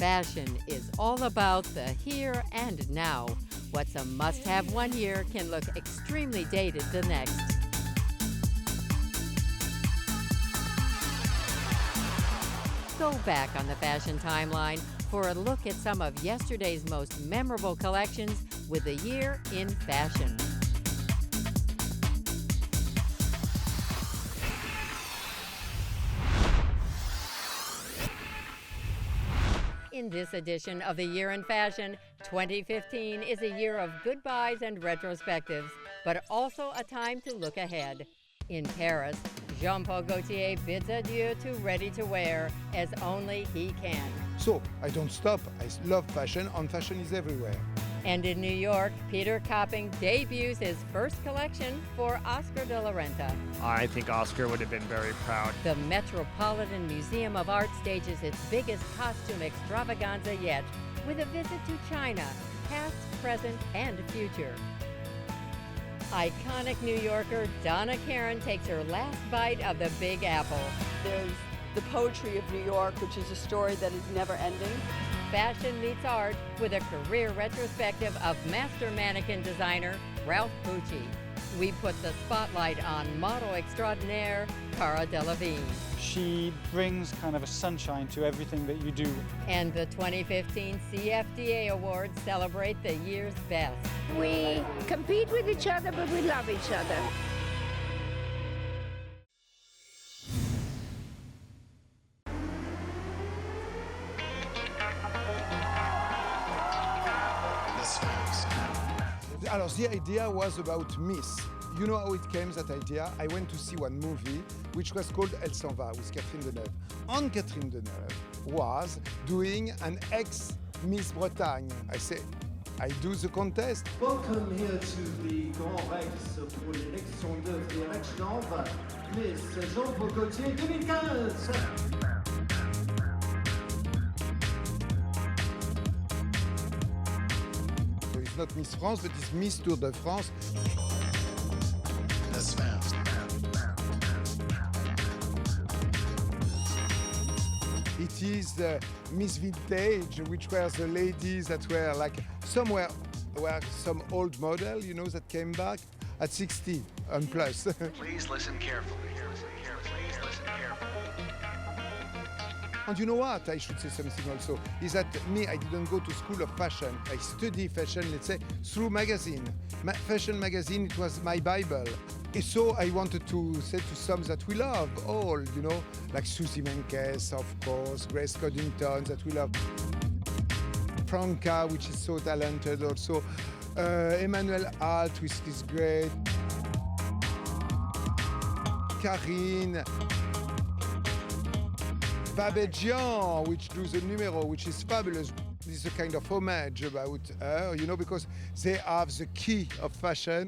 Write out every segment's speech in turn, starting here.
Fashion is all about the here and now. What's a must-have one year can look extremely dated the next. Go back on the fashion timeline for a look at some of yesterday's most memorable collections with the year in fashion. In this edition of the Year in Fashion, 2015 is a year of goodbyes and retrospectives, but also a time to look ahead. In Paris, Paul Gaultier bids adieu to ready-to-wear as only he can. So, I don't stop. I love fashion, and fashion is everywhere. And in New York, Peter Copping debuts his first collection for Oscar de la Renta. I think Oscar would have been very proud. The Metropolitan Museum of Art stages its biggest costume extravaganza yet, with a visit to China, past, present, and future. Iconic New Yorker Donna Karan takes her last bite of the Big Apple. There's the poetry of New York, which is a story that is never ending. Fashion meets art with a career retrospective of master mannequin designer Ralph Pucci. We put the spotlight on model extraordinaire Cara Delevingne. She brings kind of a sunshine to everything that you do. And the 2015 CFDA Awards celebrate the year's best. We compete with each other, but we love each other. Alors, the idea was about Miss. You know how it came, that idea? I went to see one movie which was called Elle s'en va with Catherine Deneuve. And Catherine Deneuve was doing an ex-Miss Bretagne. I said, I do the contest. Welcome here to the Grand Rex pour l'élection d'œuvre et élection of Miss Paul Gaultier 2015. Not Miss France, but it's Miss Tour de France. It is Miss Vintage, which were the ladies that were like somewhere, were some old model, you know, that came back at 60 and plus. Please listen carefully. And you know what, I should say something also, is that me, I didn't go to school of fashion. I study fashion, let's say, through magazine. Fashion magazine, it was my Bible. And so I wanted to say to some that we love, all, you know, like Susie Menkes, of course, Grace Coddington, that we love. Franca, which is so talented also. Emmanuel Alt, which is great. Karine. Babetjian, which do the numero, which is fabulous. This is a kind of homage about her, you know, because they have the key of fashion.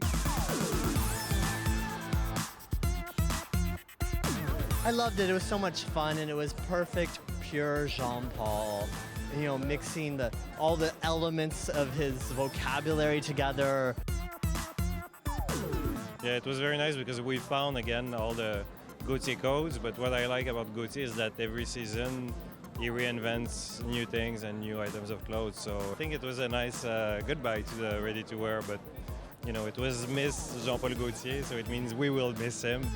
I loved it. It was so much fun, and it was perfect, pure Jean-Paul. You know, mixing all the elements of his vocabulary together. Yeah, it was very nice because we found again all the Gaultier codes, but what I like about Gaultier is that every season he reinvents new things and new items of clothes. So I think it was a nice goodbye to the ready-to-wear, but you know, it was Miss Jean-Paul Gaultier, so it means we will miss him.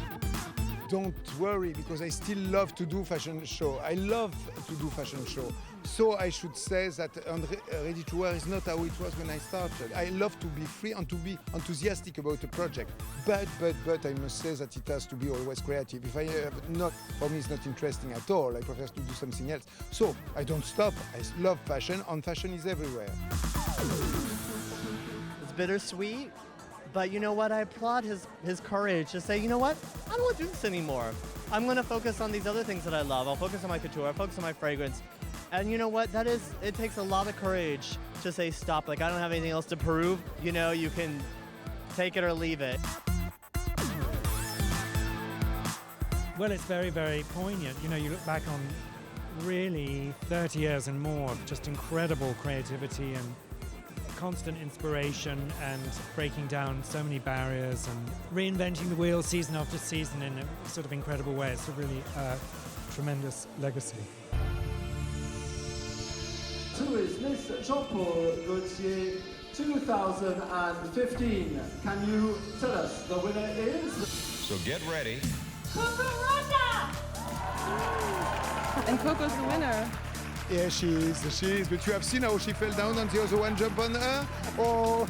Don't worry, because I still love to do fashion show. I love to do fashion show. So I should say that ready-to-wear is not how it was when I started. I love to be free and to be enthusiastic about a project. But I must say that it has to be always creative. If I have not, for me it's not interesting at all. I prefer to do something else. So I don't stop. I love fashion, and fashion is everywhere. It's bittersweet, but you know what? I applaud his courage to say, you know what? I don't want to do this anymore. I'm going to focus on these other things that I love. I'll focus on my couture. I'll focus on my fragrance. And you know what? It takes a lot of courage to say stop. Like, I don't have anything else to prove. You know, you can take it or leave it. Well, it's very, very poignant. You know, you look back on really 30 years and more of just incredible creativity and constant inspiration and breaking down so many barriers and reinventing the wheel season after season in a sort of incredible way. It's a really tremendous legacy. to is Miss Jean-Paul Gaultier 2015. Can you tell us the winner is? So get ready. And Coco's the winner. Yeah, she is. But you have seen how she fell down and the other one jumped on her? Oh!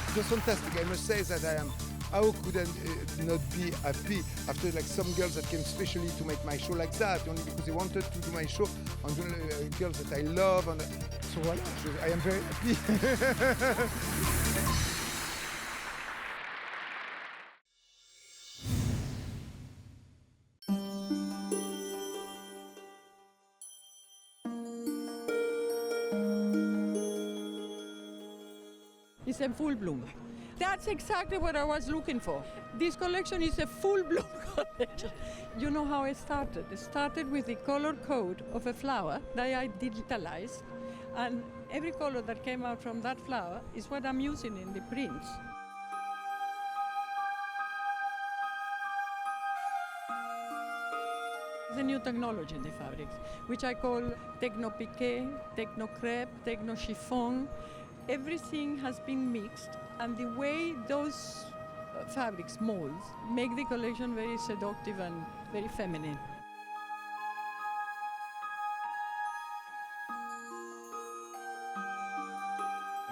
It was fantastic. I must say that how could I not be happy after like some girls that came specially to make my show like that, only because they wanted to do my show, and girls that I love, and so voilà, I am very happy. It's a full bloom. That's exactly what I was looking for. This collection is a full bloom collection. You know how it started? It started with the color code of a flower that I digitalized, and every color that came out from that flower is what I'm using in the prints. The new technology in the fabrics, which I call techno-piqué, techno-crepe, techno-chiffon. Everything has been mixed, and the way those fabrics molds make the collection very seductive and very feminine.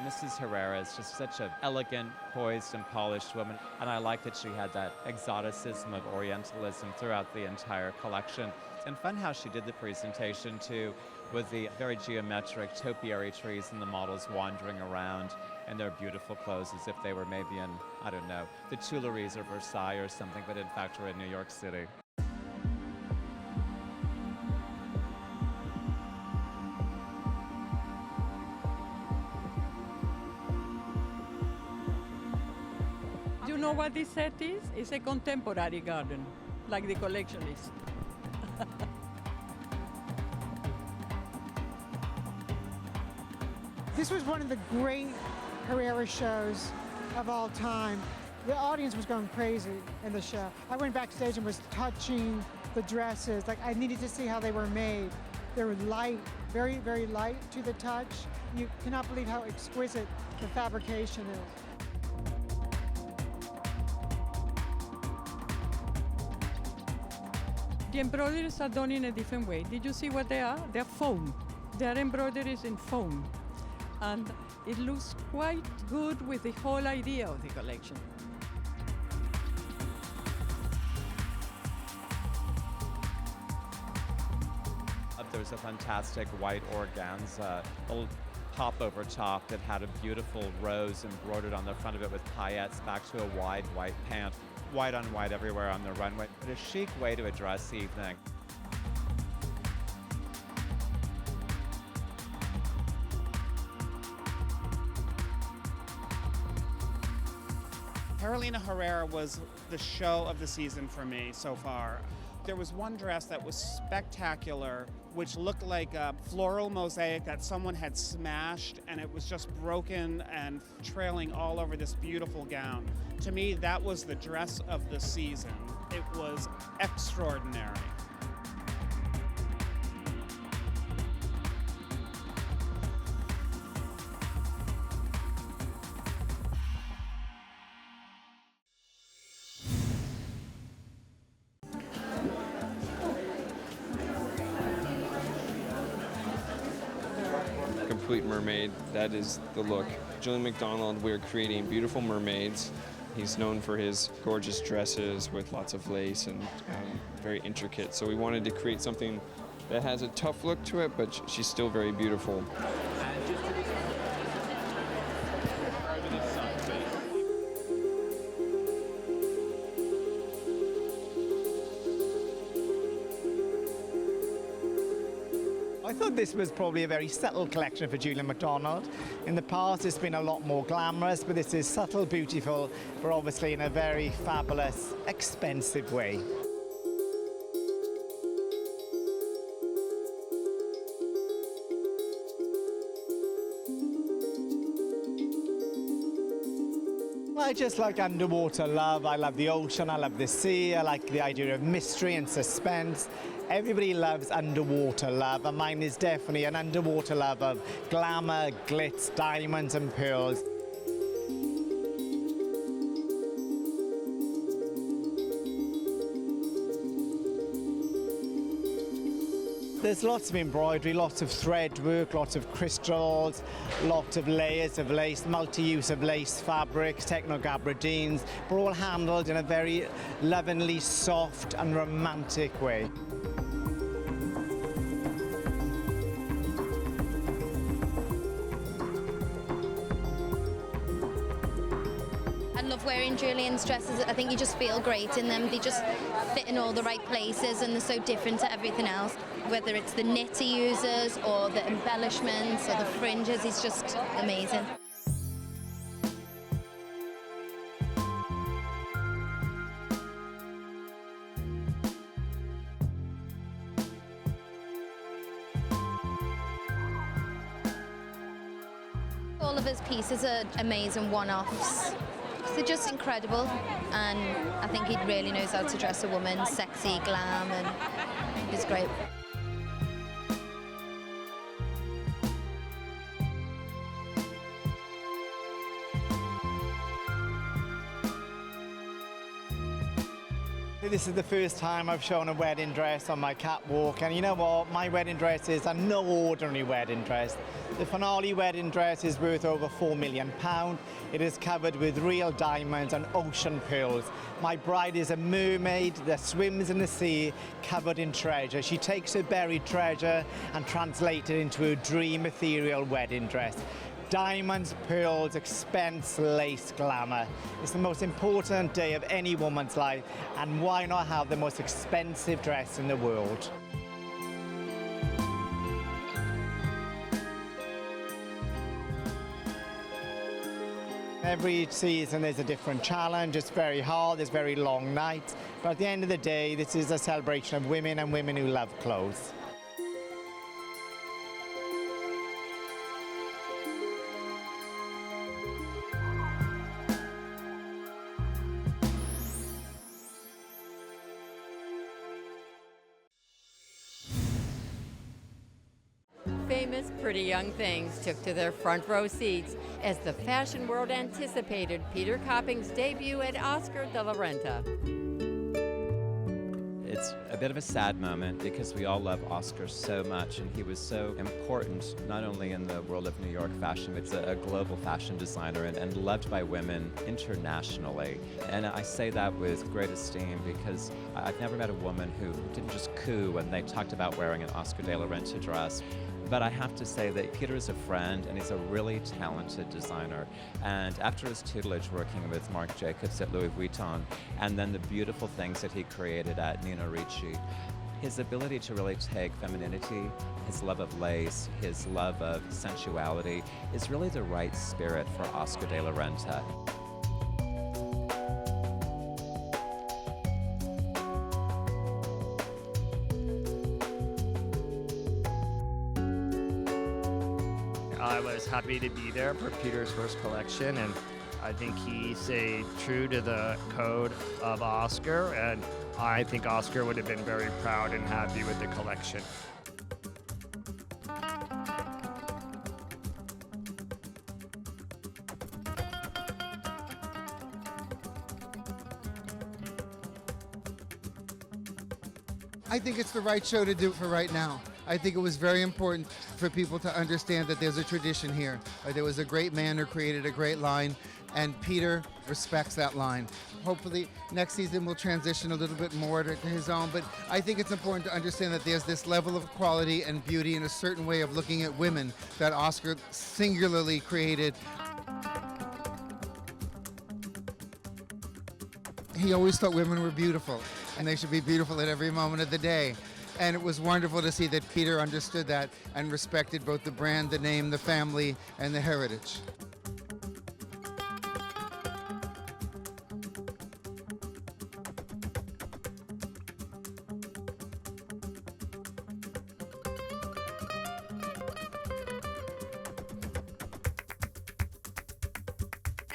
Mrs. Herrera is just such an elegant, poised, and polished woman, and I like that she had that exoticism of Orientalism throughout the entire collection. And fun how she did the presentation too, with the very geometric topiary trees and the models wandering around in their beautiful clothes as if they were maybe in, I don't know, the Tuileries or Versailles or something, but in fact were in New York City. Do you know what this set is? It's a contemporary garden, like the collection is. This was one of the great Herrera shows of all time. The audience was going crazy in the show. I went backstage and was touching the dresses. Like, I needed to see how they were made. They were light, very, very light to the touch. You cannot believe how exquisite the fabrication is. The embroideries are done in a different way. Did you see what they are? They're foam. They're embroideries in foam. And it looks quite good with the whole idea of the collection. There was a fantastic white organza, a pop over top that had a beautiful rose embroidered on the front of it with paillettes back to a wide white pant. White on white everywhere on the runway, but a chic way to address the evening. Carolina Herrera was the show of the season for me so far. There was one dress that was spectacular, which looked like a floral mosaic that someone had smashed, and it was just broken and trailing all over this beautiful gown. To me, that was the dress of the season. It was extraordinary. Complete mermaid, that is the look. Julien MacDonald, we're creating beautiful mermaids. He's known for his gorgeous dresses with lots of lace and very intricate. So we wanted to create something that has a tough look to it, but she's still very beautiful. I thought this was probably a very subtle collection for Julien MacDonald. In the past, it's been a lot more glamorous, but this is subtle, beautiful, but obviously in a very fabulous, expensive way. Well, I just like underwater love. I love the ocean, I love the sea, I like the idea of mystery and suspense. Everybody loves underwater love, and mine is definitely an underwater love of glamour, glitz, diamonds and pearls. There's lots of embroidery, lots of thread work, lots of crystals, lots of layers of lace, multi-use of lace fabrics, techno-gabardines, but all handled in a very lovingly soft and romantic way. I love wearing Julien's dresses. I think you just feel great in them. They just fit in all the right places and they're so different to everything else. Whether it's the knit he uses or the embellishments or the fringes, he's just amazing. All of his pieces are amazing one-offs. They're just incredible, and I think he really knows how to dress a woman, sexy, glam, and he's great. This is the first time I've shown a wedding dress on my catwalk, and you know what? My wedding dresses are no ordinary wedding dress. The finale wedding dress is worth over £4 million. It is covered with real diamonds and ocean pearls. My bride is a mermaid that swims in the sea, covered in treasure. She takes her buried treasure and translates it into a dream ethereal wedding dress. Diamonds, pearls, expense, lace, glamour. It's the most important day of any woman's life, and why not have the most expensive dress in the world? Every season there's a different challenge. It's very hard, there's very long nights, but at the end of the day, this is a celebration of women and women who love clothes. Famous Pretty Young Things took to their front row seats as the fashion world anticipated Peter Copping's debut at Oscar de la Renta. It's a bit of a sad moment because we all love Oscar so much, and he was so important not only in the world of New York fashion, but he's a global fashion designer and loved by women internationally. And I say that with great esteem because I've never met a woman who didn't just coo when they talked about wearing an Oscar de la Renta dress. But I have to say that Peter is a friend and he's a really talented designer. And after his tutelage working with Marc Jacobs at Louis Vuitton, and then the beautiful things that he created at Nino Ricci, his ability to really take femininity, his love of lace, his love of sensuality, is really the right spirit for Oscar de la Renta. I was happy to be there for Peter's first collection, and I think he stayed true to the code of Oscar, and I think Oscar would have been very proud and happy with the collection. I think it's the right show to do for right now. I think it was very important for people to understand that there's a tradition here. There was a great man who created a great line, and Peter respects that line. Hopefully next season we'll transition a little bit more to his own, but I think it's important to understand that there's this level of quality and beauty and a certain way of looking at women that Oscar singularly created. He always thought women were beautiful, and they should be beautiful at every moment of the day. And it was wonderful to see that Peter understood that and respected both the brand, the name, the family, and the heritage.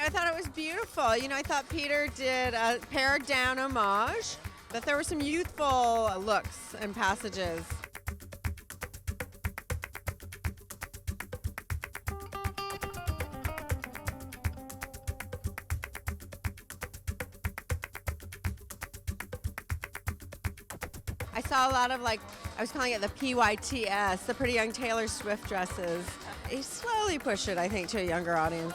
I thought it was beautiful. You know, I thought Peter did a pared down homage, but there were some youthful looks and passages. I saw a lot of, like, I was calling it the PYTS, the Pretty Young Taylor Swift dresses. He slowly pushed it, I think, to a younger audience.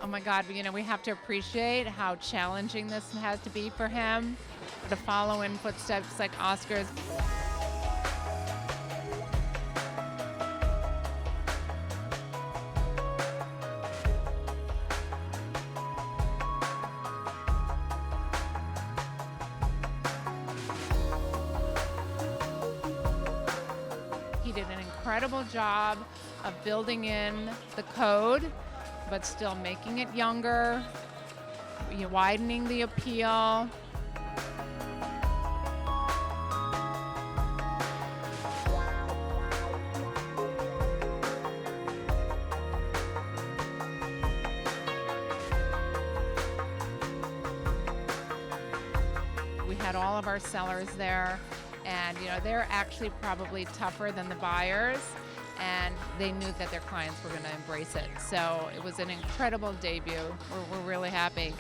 Oh my God, you know, we have to appreciate how challenging this has to be for him to follow in footsteps like Oscar's. He did an incredible job of building in the code, but still making it younger, widening the appeal. We had all of our sellers there, and they're actually probably tougher than the buyers, and they knew that their clients were going to embrace it. So it was an incredible debut. We're really happy.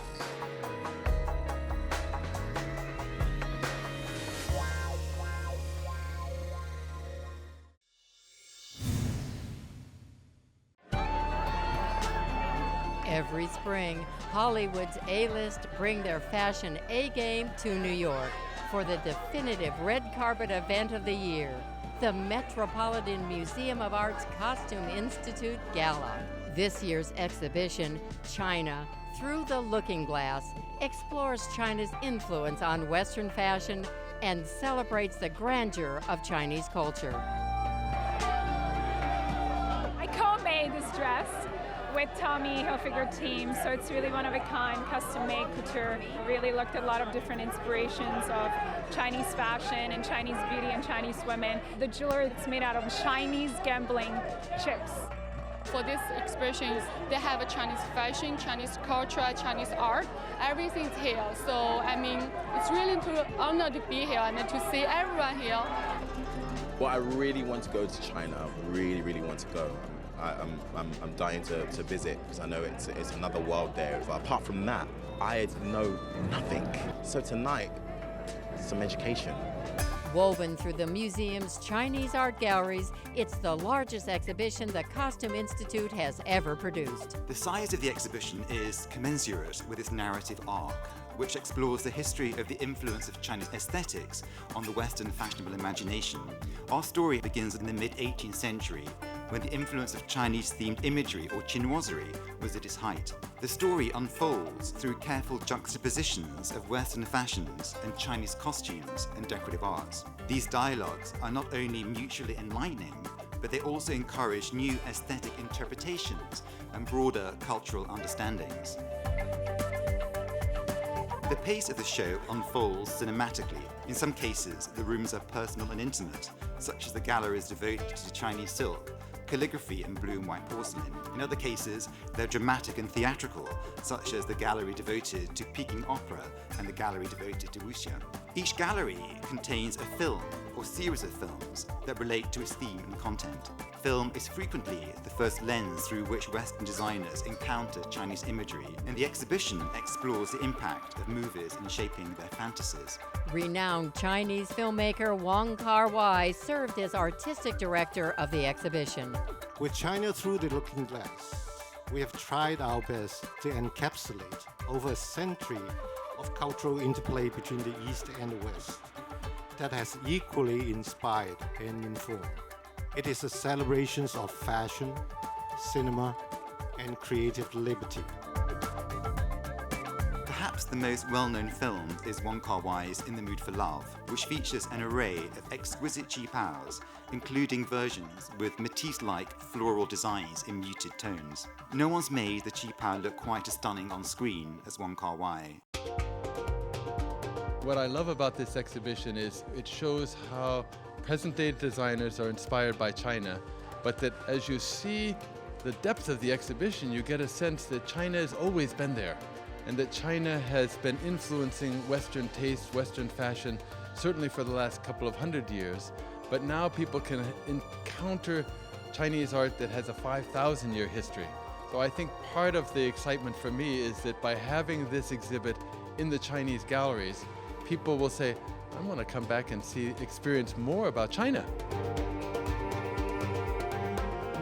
Every spring, Hollywood's A-list bring their fashion A-game to New York for the definitive red carpet event of the year, the Metropolitan Museum of Art's Costume Institute Gala. This year's exhibition, China Through the Looking Glass, explores China's influence on Western fashion and celebrates the grandeur of Chinese culture. I co-made this dress with Tommy Hilfiger team, so it's really one of a kind, custom-made couture. Really looked at a lot of different inspirations of Chinese fashion and Chinese beauty and Chinese women. The jewelry that's made out of Chinese gambling chips. For this exhibition, they have a Chinese fashion, Chinese culture, Chinese art. Everything's here. So, I mean, it's really an honor to be here and to see everyone here. Well, I really want to go to China. I really, really want to go. I'm dying to visit because I know it's another world there. But apart from that, I know nothing. So tonight, some education. Woven through the museum's Chinese art galleries, it's the largest exhibition the Costume Institute has ever produced. The size of the exhibition is commensurate with its narrative arc, which explores the history of the influence of Chinese aesthetics on the Western fashionable imagination. Our story begins in the mid-18th century, when the influence of Chinese-themed imagery or chinoiserie was at its height. The story unfolds through careful juxtapositions of Western fashions and Chinese costumes and decorative arts. These dialogues are not only mutually enlightening, but they also encourage new aesthetic interpretations and broader cultural understandings. The pace of the show unfolds cinematically. In some cases, the rooms are personal and intimate, such as the galleries devoted to Chinese silk, calligraphy and blue and white porcelain. In other cases, they're dramatic and theatrical, such as the gallery devoted to Peking opera and the gallery devoted to wuxia. Each gallery contains a film or series of films that relate to its theme and content. Film is frequently the first lens through which Western designers encounter Chinese imagery, and the exhibition explores the impact of movies in shaping their fantasies. Renowned Chinese filmmaker Wong Kar-wai served as artistic director of the exhibition. With China Through the Looking Glass, we have tried our best to encapsulate over a century of cultural interplay between the East and the West that has equally inspired and informed. It is a celebration of fashion, cinema, and creative liberty. Perhaps the most well-known film is Wong Kar-wai's In the Mood for Love, which features an array of exquisite cheap hours, including versions with Matisse-like floral designs in muted tones. No one's made the cheap hour look quite as stunning on screen as Wong Kar-wai. What I love about this exhibition is it shows how present-day designers are inspired by China, but that as you see the depth of the exhibition, you get a sense that China has always been there, and that China has been influencing Western taste, Western fashion, certainly for the last couple of 100 years. But now people can encounter Chinese art that has a 5,000-year history. So I think part of the excitement for me is that by having this exhibit in the Chinese galleries, people will say, I want to come back and experience more about China.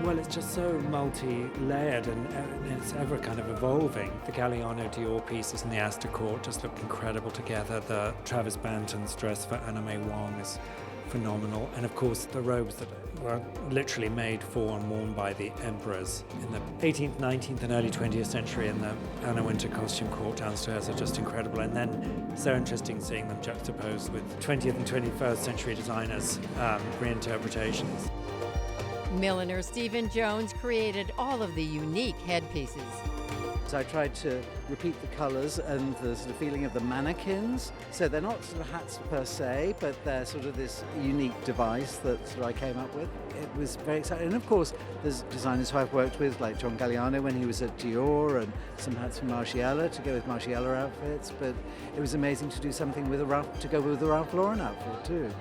Well, it's just so multi-layered and it's ever kind of evolving. The Galliano Dior pieces in the Astor Court just look incredible together. The Travis Banton's dress for Anna May Wong is phenomenal. And of course, the robes that were literally made for and worn by the emperors in the 18th, 19th and early 20th century in the Anna Wintour Costume Court downstairs are just incredible. And then so interesting seeing them juxtaposed with 20th and 21st century designers' reinterpretations. Milliner Stephen Jones created all of the unique headpieces. So I tried to repeat the colours and the sort of feeling of the mannequins. So they're not sort of hats per se, but they're sort of this unique device that sort of I came up with. It was very exciting. And of course, there's designers who I've worked with, like John Galliano when he was at Dior, and some hats from Margiela to go with Margiela outfits. But it was amazing to do something with to go with the Ralph Lauren outfit too.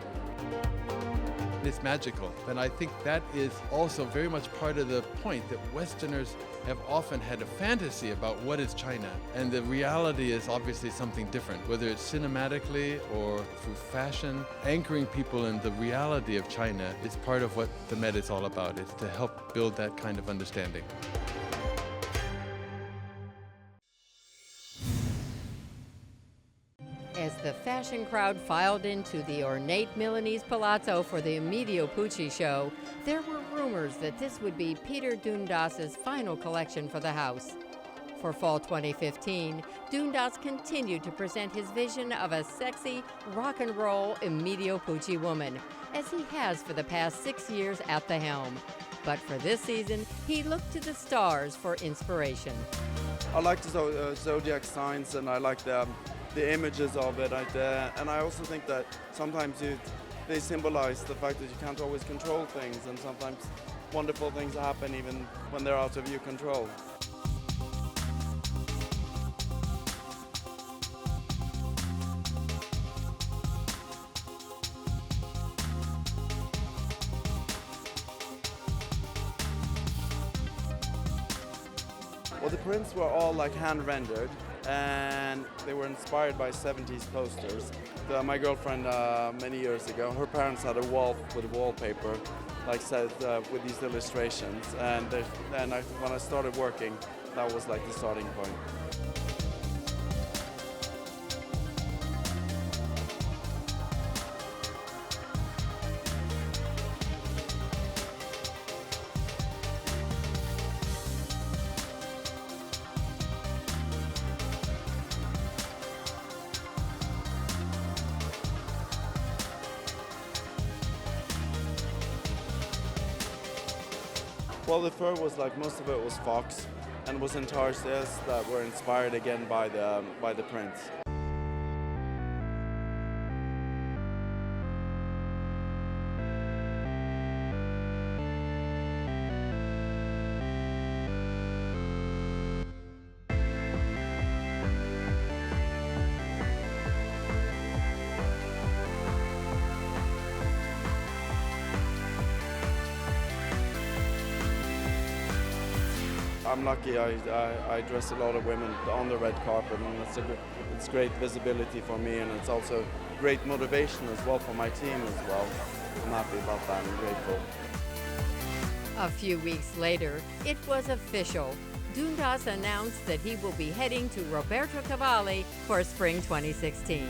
It's magical, and I think that is also very much part of the point that Westerners have often had a fantasy about what is China, and the reality is obviously something different, whether it's cinematically or through fashion. Anchoring people in the reality of China is part of what the Met is all about, is to help build that kind of understanding. As the fashion crowd filed into the ornate Milanese Palazzo for the Emilio Pucci show, there were rumors that this would be Peter Dundas's final collection for the house. For fall 2015, Dundas continued to present his vision of a sexy, rock and roll Emilio Pucci woman, as he has for the past 6 years at the helm. But for this season, he looked to the stars for inspiration. I like the zodiac signs, and I like the images of it, and I also think that sometimes they symbolize the fact that you can't always control things, and sometimes wonderful things happen even when they're out of your control. Well, the prints were all like hand rendered, and they were inspired by 70s posters. My girlfriend, many years ago, her parents had a wall with wallpaper, like said, with these illustrations, and then when I started working, that was like the starting point. Well, the fur was like, most of it was fox, and it was intarsias that were inspired again by the prints. I'm lucky. I dress a lot of women on the red carpet, and it's great visibility for me, and it's also great motivation as well for my team as well. I'm happy about that and grateful. A few weeks later, it was official. Dundas announced that he will be heading to Roberto Cavalli for spring 2016.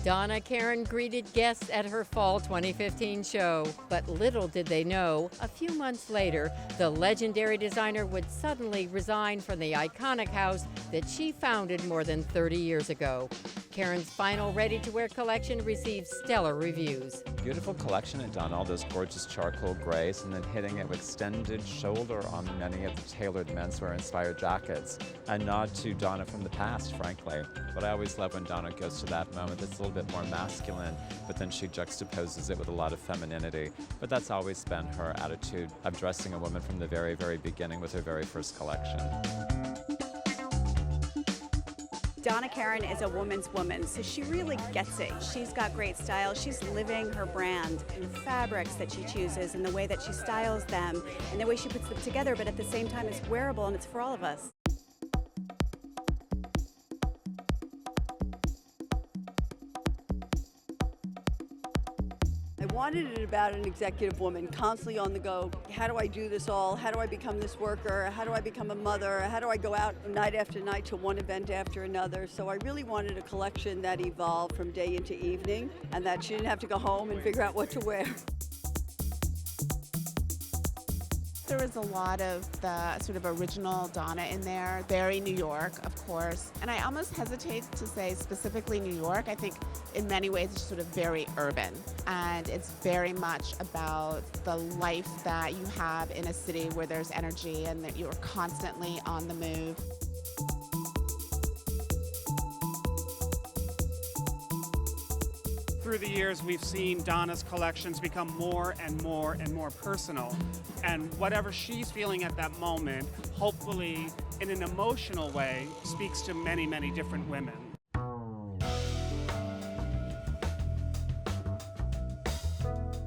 Donna Karan greeted guests at her fall 2015 show, but little did they know, a few months later, the legendary designer would suddenly resign from the iconic house that she founded more than 30 years ago. Karen's final ready-to-wear collection received stellar reviews. Beautiful collection at Donna, all those gorgeous charcoal grays, and then hitting it with extended shoulder on many of the tailored menswear-inspired jackets. A nod to Donna from the past, frankly. But I always love when Donna goes to that moment that's a little bit more masculine, but then she juxtaposes it with a lot of femininity. But that's always been her attitude of dressing a woman from the very, very beginning with her very first collection. Donna Karan is a woman's woman, so she really gets it. She's got great style. She's living her brand in fabrics that she chooses and the way that she styles them and the way she puts them together, but at the same time it's wearable and it's for all of us. I wanted it about an executive woman, constantly on the go. How do I do this all? How do I become this worker? How do I become a mother? How do I go out night after night to one event after another? So I really wanted a collection that evolved from day into evening and that she didn't have to go home and figure out what to wear. There was a lot of the sort of original Donna in there, very New York, of course. And I almost hesitate to say specifically New York. I think in many ways it's sort of very urban. And it's very much about the life that you have in a city where there's energy and that you're constantly on the move. Through the years, we've seen Donna's collections become more and more and more personal. And whatever she's feeling at that moment, hopefully in an emotional way, speaks to many, many different women.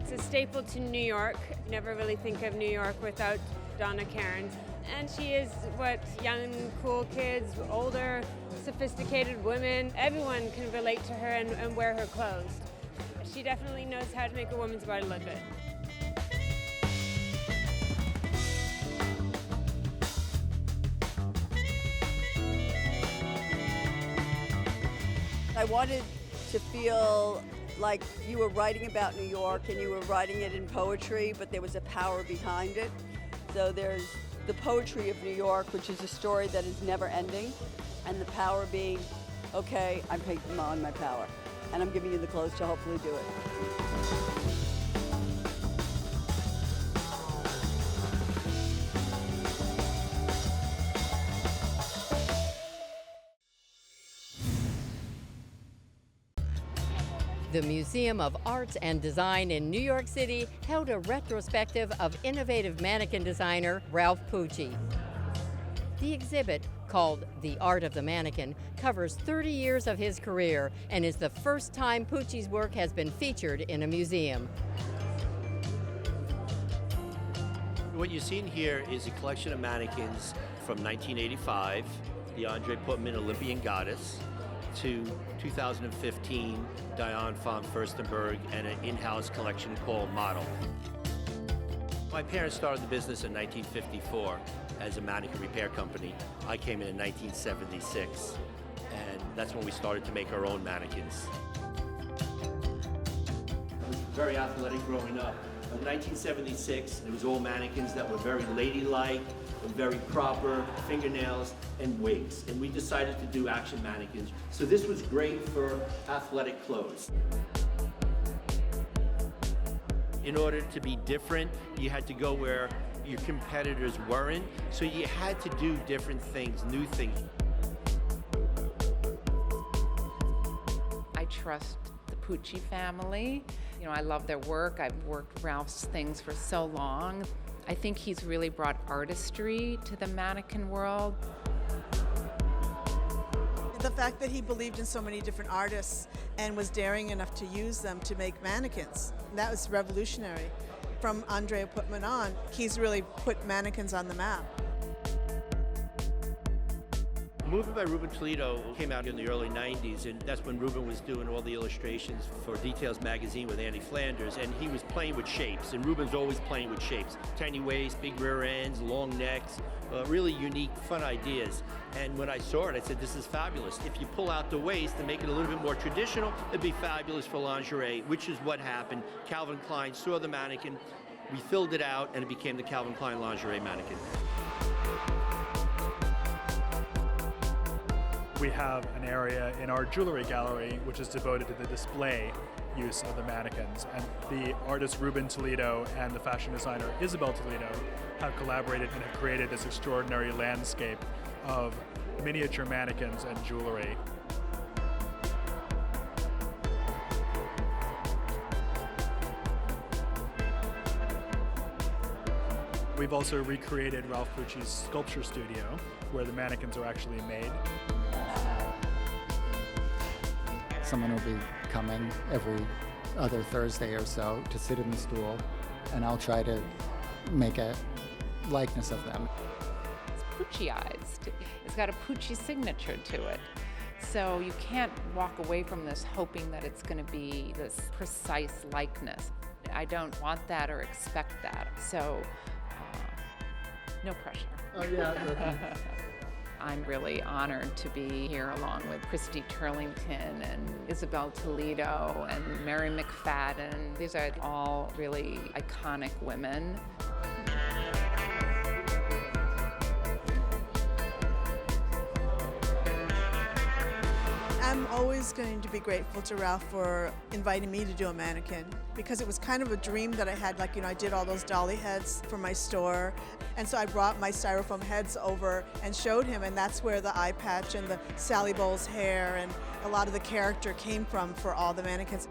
It's a staple to New York. Never really think of New York without Donna Karan. And she is what young, cool kids, older, sophisticated women, everyone can relate to her and wear her clothes. She definitely knows how to make a woman's body look good. I wanted to feel like you were writing about New York and you were writing it in poetry, but there was a power behind it. So there's the poetry of New York, which is a story that is never ending, and the power being, okay, I'm taking on my power, and I'm giving you the clothes to hopefully do it. The Museum of Arts and Design in New York City held a retrospective of innovative mannequin designer Ralph Pucci. The exhibit, called The Art of the Mannequin, covers 30 years of his career and is the first time Pucci's work has been featured in a museum. What you're seeing here is a collection of mannequins from 1985, the Andre Putman Olympian Goddess, to 2015, Diane von Furstenberg, and an in-house collection called Model. My parents started the business in 1954 as a mannequin repair company. I came in 1976, and that's when we started to make our own mannequins. I was very athletic growing up. In 1976, it was all mannequins that were very ladylike, and very proper, fingernails and wigs. And we decided to do action mannequins. So this was great for athletic clothes. In order to be different, you had to go where your competitors weren't. So you had to do different things, new things. I trust the Pucci family. You know, I love their work. I've worked Ralph's things for so long. I think he's really brought artistry to the mannequin world. The fact that he believed in so many different artists and was daring enough to use them to make mannequins, that was revolutionary. From Andre Putman on, he's really put mannequins on the map. The movement by Ruben Toledo came out in the early 90s, and that's when Ruben was doing all the illustrations for Details magazine with Andy Flanders, and he was playing with shapes, and Ruben's always playing with shapes. Tiny waist, big rear ends, long necks, really unique, fun ideas. And when I saw it, I said, this is fabulous. If you pull out the waist and make it a little bit more traditional, it'd be fabulous for lingerie, which is what happened. Calvin Klein saw the mannequin, we filled it out, and it became the Calvin Klein lingerie mannequin. We have an area in our jewelry gallery which is devoted to the display use of the mannequins. And the artist Ruben Toledo and the fashion designer Isabel Toledo have collaborated and have created this extraordinary landscape of miniature mannequins and jewelry. We've also recreated Ralph Pucci's sculpture studio, where the mannequins are actually made. Someone will be coming every other Thursday or so to sit in the stool, and I'll try to make a likeness of them. It's Pucciized. It's got a Pucci signature to it. So you can't walk away from this hoping that it's going to be this precise likeness. I don't want that or expect that. So no pressure. Oh, yeah. I'm really honored to be here along with Christy Turlington and Isabel Toledo and Mary McFadden. These are all really iconic women. I'm always going to be grateful to Ralph for inviting me to do a mannequin, because it was kind of a dream that I had. Like, I did all those dolly heads for my store, and so I brought my styrofoam heads over and showed him, and that's where the eye patch and the Sally Bowles hair and a lot of the character came from for all the mannequins.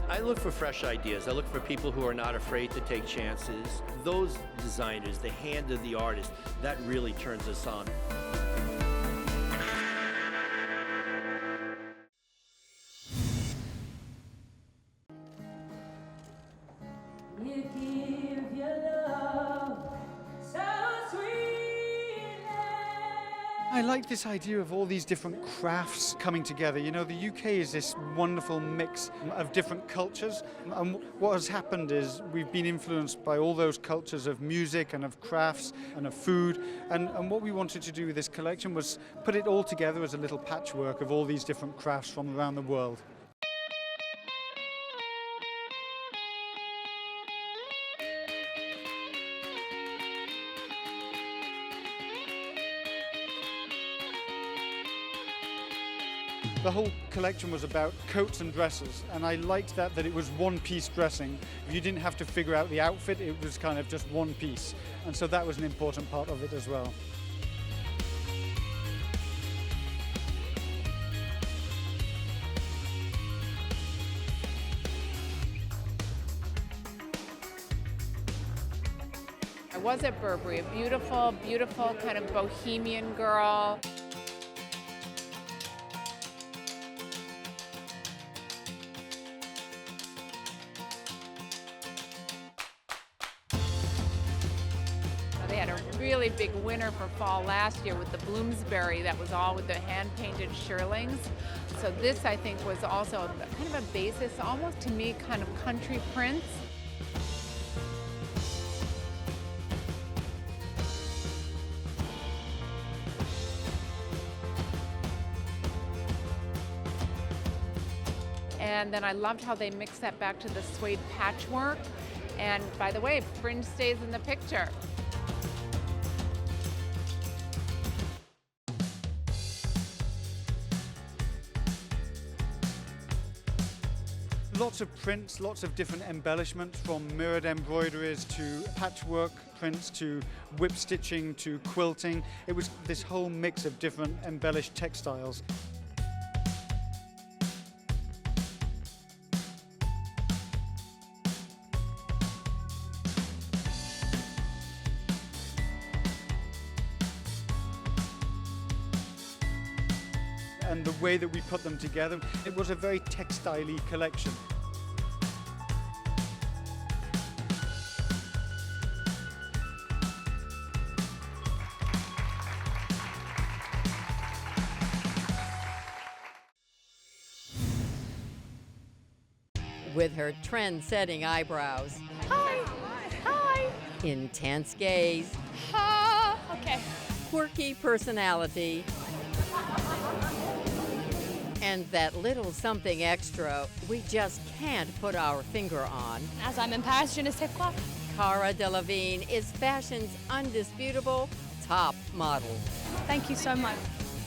I look for fresh ideas. I look for people who are not afraid to take chances. Those designers, the hand of the artist, that really turns us on. I like this idea of all these different crafts coming together. The UK is this wonderful mix of different cultures, and what has happened is we've been influenced by all those cultures of music and of crafts and of food, and what we wanted to do with this collection was put it all together as a little patchwork of all these different crafts from around the world. The whole collection was about coats and dresses, and I liked that it was one-piece dressing. You didn't have to figure out the outfit, it was kind of just one piece. And so that was an important part of it as well. I was at Burberry, a beautiful, beautiful kind of bohemian girl. They had a really big winner for fall last year with the Bloomsbury that was all with the hand-painted shearlings. So this, I think, was also kind of a basis, almost to me, kind of country prints. And then I loved how they mixed that back to the suede patchwork. And by the way, fringe stays in the picture. Lots of prints, lots of different embellishments, from mirrored embroideries to patchwork prints to whip stitching to quilting. It was this whole mix of different embellished textiles. And the way that we put them together, it was a very textile-y collection. with her trend-setting eyebrows, Hi. Hi. intense gaze, Okay. quirky personality, and that little something extra we just can't put our finger on. As I'm in Paris, je ne sais quoi. Cara Delevingne is fashion's undisputable top model. Thank you so much.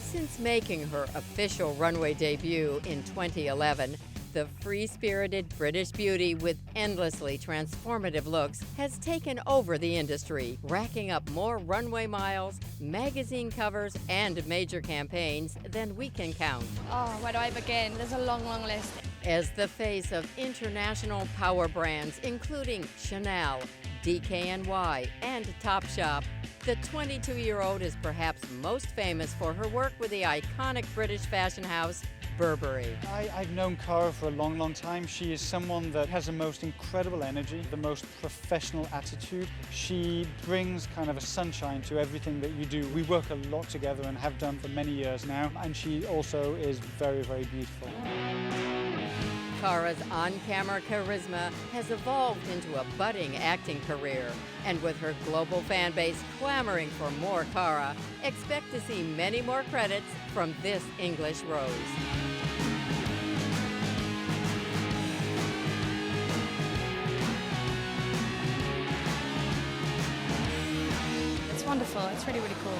Since making her official runway debut in 2011, the free-spirited British beauty with endlessly transformative looks has taken over the industry, racking up more runway miles, magazine covers, and major campaigns than we can count. Oh, where do I begin? There's a long, long list. As the face of international power brands including Chanel, DKNY, and Topshop, the 22-year-old is perhaps most famous for her work with the iconic British fashion house Burberry. I've known Cara for a long, long time. She is someone that has the most incredible energy, the most professional attitude. She brings kind of a sunshine to everything that you do. We work a lot together and have done for many years now, and she also is very, very beautiful. Cara's on-camera charisma has evolved into a budding acting career, and with her global fan base clamoring for more Cara, expect to see many more credits from this English rose. It's wonderful. It's really, really cool.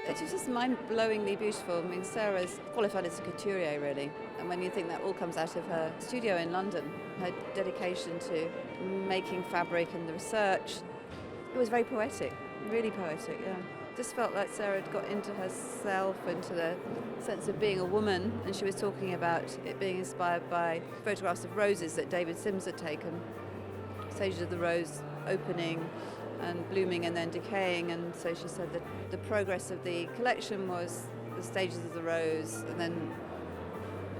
It's just mind-blowingly beautiful. I mean, Sarah's qualified as a couturier, really. And when you think that all comes out of her studio in London, her dedication to making fabric and the research, it was very poetic, really poetic, yeah. Just felt like Sarah had got into herself, into the sense of being a woman, and she was talking about it being inspired by photographs of roses that David Sims had taken. Stages of the rose opening and blooming and then decaying, and so she said that the progress of the collection was the stages of the rose, and then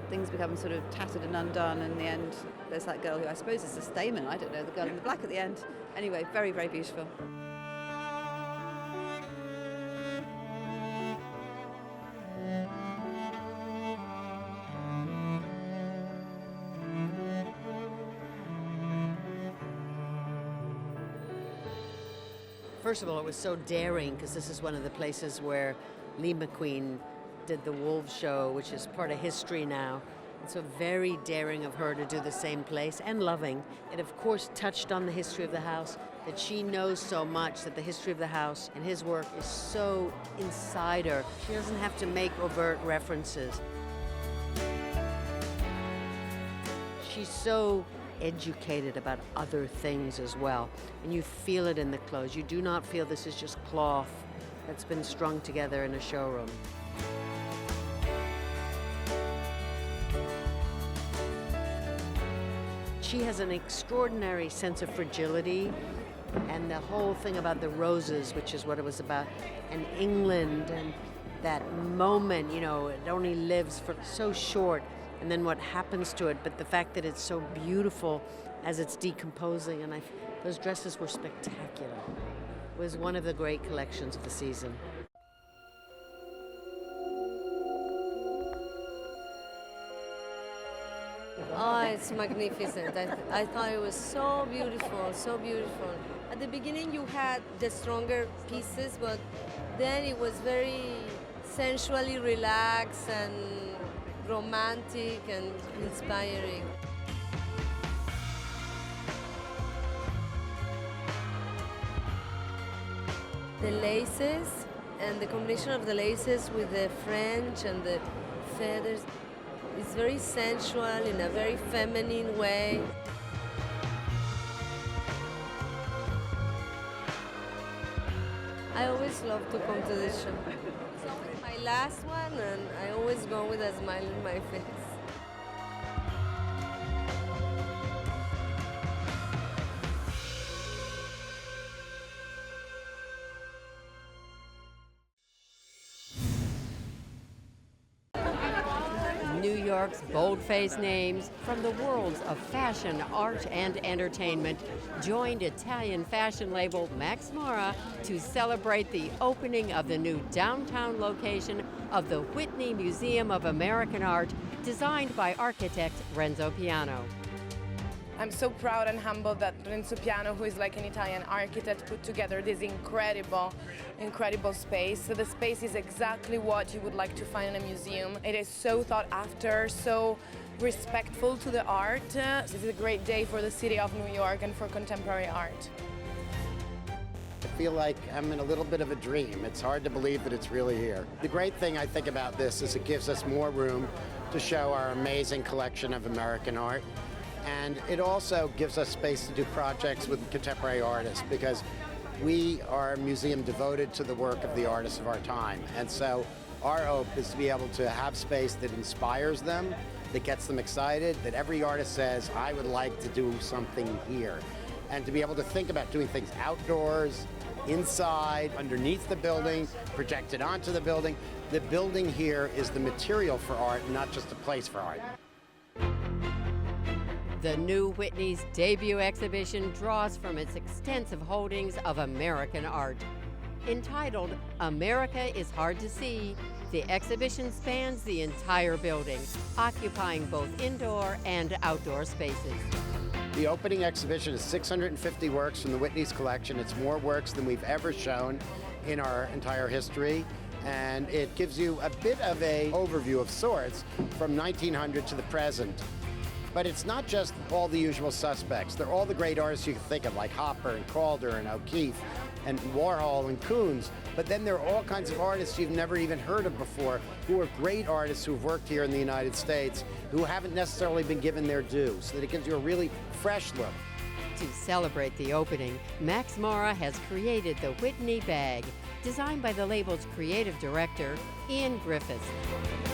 things become sort of tattered and undone, and in the end there's that girl who I suppose is a stamen, I don't know, the girl in the black at the end. Anyway, very, very beautiful. First of all, it was so daring because this is one of the places where McQueen did the Wolves show, which is part of history now. And so very daring of her to do the same place, and loving. It of course touched on the history of the house, that she knows so much, that the history of the house and his work is so inside her. She doesn't have to make overt references. She's so educated about other things as well, and you feel it in the clothes. You do not feel this is just cloth that's been strung together in a showroom. She has an extraordinary sense of fragility, and the whole thing about the roses, which is what it was about, and England, and that moment, you know, it only lives for so short, and then what happens to it, but the fact that it's so beautiful as it's decomposing, and those dresses were spectacular. It was one of the great collections of the season. Oh, it's magnificent. I thought it was so beautiful, so beautiful. At the beginning you had the stronger pieces, but then it was very sensually relaxed and romantic and inspiring. The laces and the combination of the laces with the French and the feathers is very sensual in a very feminine way. I always love to come to this show. It's always my last one, and I always go with a smile on my face. New York York's bold-faced names from the worlds of fashion, art, and entertainment joined Italian fashion label Max Mara to celebrate the opening of the new downtown location of the Whitney Museum of American Art, designed by architect Renzo Piano. I'm so proud and humbled that Renzo Piano, who is like an Italian architect, put together this incredible space. So the space is exactly what you would like to find in a museum. It is so thought after, so respectful to the art. This is a great day for the city of New York and for contemporary art. I feel like I'm in a little bit of a dream. It's hard to believe that it's really here. The great thing I think about this is it gives us more room to show our amazing collection of American art. And it also gives us space to do projects with contemporary artists, because we are a museum devoted to the work of the artists of our time. And so our hope is to be able to have space that inspires them, that gets them excited, that every artist says, I would like to do something here. And to be able to think about doing things outdoors, inside, underneath the building, projected onto the building. The building here is the material for art, not just a place for art. The new Whitney's debut exhibition draws from its extensive holdings of American art. Entitled America is Hard to See, the exhibition spans the entire building, occupying both indoor and outdoor spaces. The opening exhibition is 650 works from the Whitney's collection. It's more works than we've ever shown in our entire history. And it gives you a bit of an overview of sorts from 1900 to the present. But it's not just all the usual suspects. They're all the great artists you can think of, like Hopper and Calder and O'Keeffe and Warhol and Koons. But then there are all kinds of artists you've never even heard of before, who are great artists who've worked here in the United States, who haven't necessarily been given their due, so that it gives you a really fresh look. To celebrate the opening, Max Mara has created the Whitney bag, designed by the label's creative director, Ian Griffiths.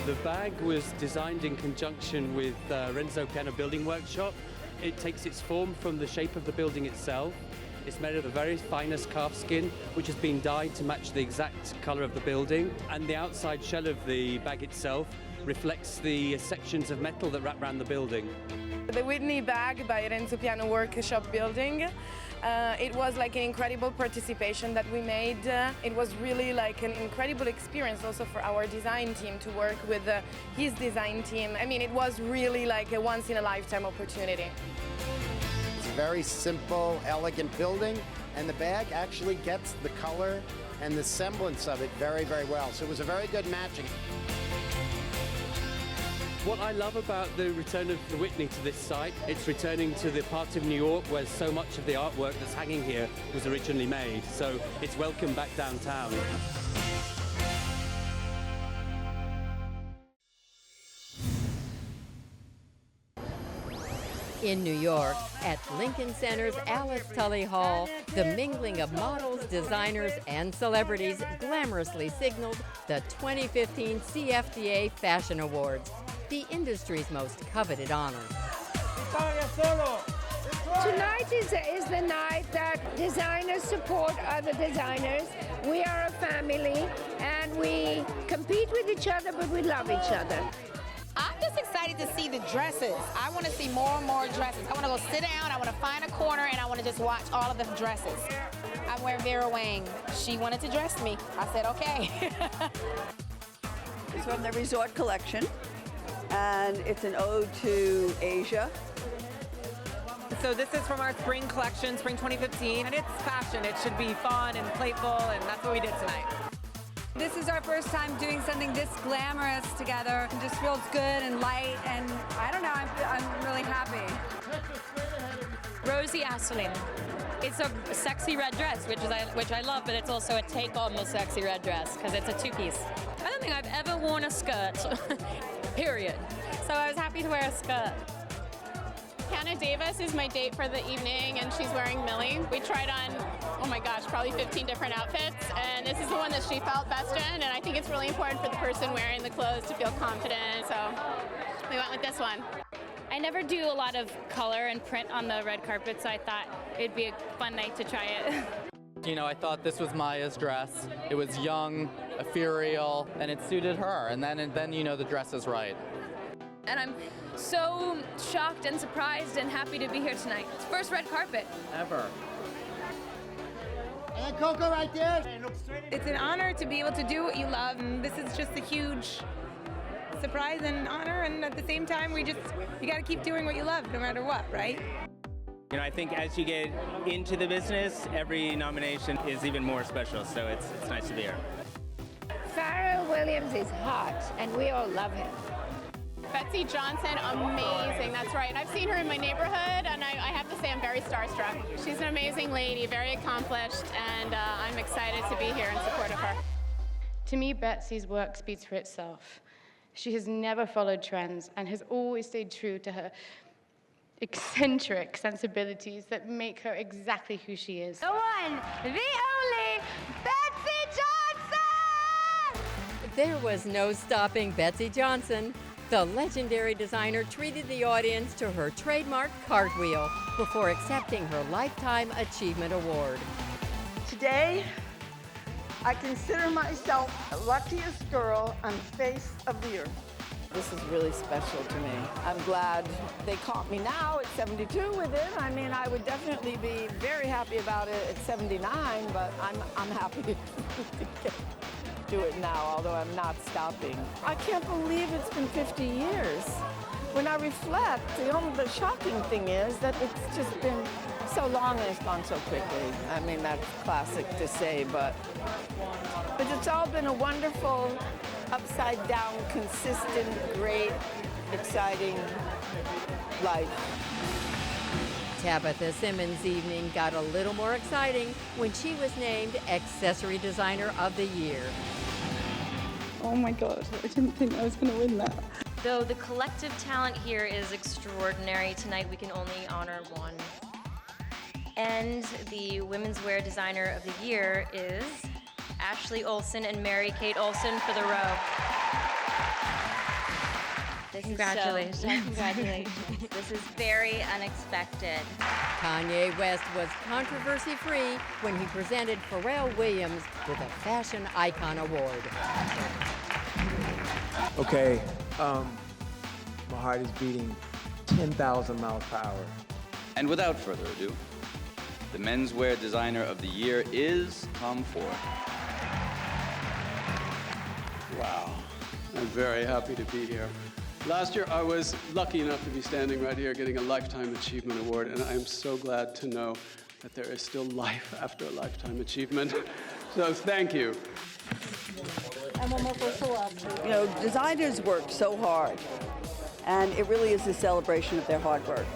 The bag was designed in conjunction with Renzo Piano Building Workshop. It takes its form from the shape of the building itself. It's made of the very finest calf skin, which has been dyed to match the exact color of the building. And the outside shell of the bag itself reflects the sections of metal that wrap around the building. The Whitney bag by Renzo Piano Workshop Building. It was like an incredible participation that we made. It was really like an incredible experience also for our design team to work with his design team. I mean, it was really like a once-in-a-lifetime opportunity. It's a very simple, elegant building, and the bag actually gets the color and the semblance of it very, very well. So it was a very good matching. What I love about the return of the Whitney to this site, it's returning to the part of New York where so much of the artwork that's hanging here was originally made. So it's welcome back downtown. In New York, at Lincoln Center's Alice Tully Hall, the mingling of models, designers, and celebrities glamorously signaled the 2015 CFDA Fashion Awards, the industry's most coveted honor. Tonight is the night that designers support other designers. We are a family and we compete with each other, but we love each other. I'm just excited to see the dresses. I want to see more and more dresses. I want to go sit down, I want to find a corner, and I want to just watch all of the dresses. I'm wearing Vera Wang. She wanted to dress me. I said, okay. It's from the resort collection, and it's an ode to Asia. So this is from our spring collection, spring 2015, and it's fashion. It should be fun and playful, and that's what we did tonight. This is our first time doing something this glamorous together. It just feels good and light, and I don't know, I'm really happy. Rosie Asselin. It's a sexy red dress, which I love, but it's also a take on the sexy red dress because it's a two-piece. I don't think I've ever worn a skirt, period. So I was happy to wear a skirt. Hannah Davis is my date for the evening, and she's wearing Millie. We tried on, oh my gosh, probably 15 different outfits, and this is the one that she felt best in, and I think it's really important for the person wearing the clothes to feel confident, so we went with this one. I never do a lot of color and print on the red carpet, so I thought it'd be a fun night to try it. You know, I thought this was Maya's dress. It was young, ethereal, and it suited her, and then you know the dress is right. And I'm so shocked and surprised and happy to be here tonight. It's first red carpet. Ever. And Coco right there. It's an honor to be able to do what you love, and this is just a huge surprise and honor, and at the same time, you got to keep doing what you love no matter what, right? You know, I think as you get into the business, every nomination is even more special, so it's nice to be here. Pharrell Williams is hot, and we all love him. Betsy Johnson, amazing, that's right. I've seen her in my neighborhood, and I have to say I'm very starstruck. She's an amazing lady, very accomplished, and I'm excited to be here in support of her. To me, Betsy's work speaks for itself. She has never followed trends and has always stayed true to her eccentric sensibilities that make her exactly who she is. The one, the only, Betsy Johnson! There was no stopping Betsy Johnson. The legendary designer treated the audience to her trademark cartwheel before accepting her Lifetime Achievement Award. Today, I consider myself the luckiest girl on the face of the earth. This is really special to me. I'm glad they caught me now at 72 with it. I mean, I would definitely be very happy about it at 79, but I'm happy to do it now, although I'm not stopping. I can't believe it's been 50 years. When I reflect, the shocking thing is that it's just been so long and it's gone so quickly. I mean, that's classic to say, but it's all been a wonderful, upside down, consistent, great, exciting life. Tabitha Simmons' evening got a little more exciting when she was named Accessory Designer of the Year. Oh my God, I didn't think I was going to win that. Though the collective talent here is extraordinary, tonight we can only honor one. And the Women's Wear Designer of the Year is Ashley Olsen and Mary-Kate Olsen for the row. Congratulations. Congratulations. This is very unexpected. Kanye West was controversy-free when he presented Pharrell Williams with a Fashion Icon Award. Okay, my heart is beating 10,000 miles per hour. And without further ado, the Menswear Designer of the Year is Tom Ford. Wow, I'm very happy to be here. Last year, I was lucky enough to be standing right here getting a Lifetime Achievement Award, and I am so glad to know that there is still life after a Lifetime Achievement. So thank you. You know, designers work so hard, and it really is a celebration of their hard work.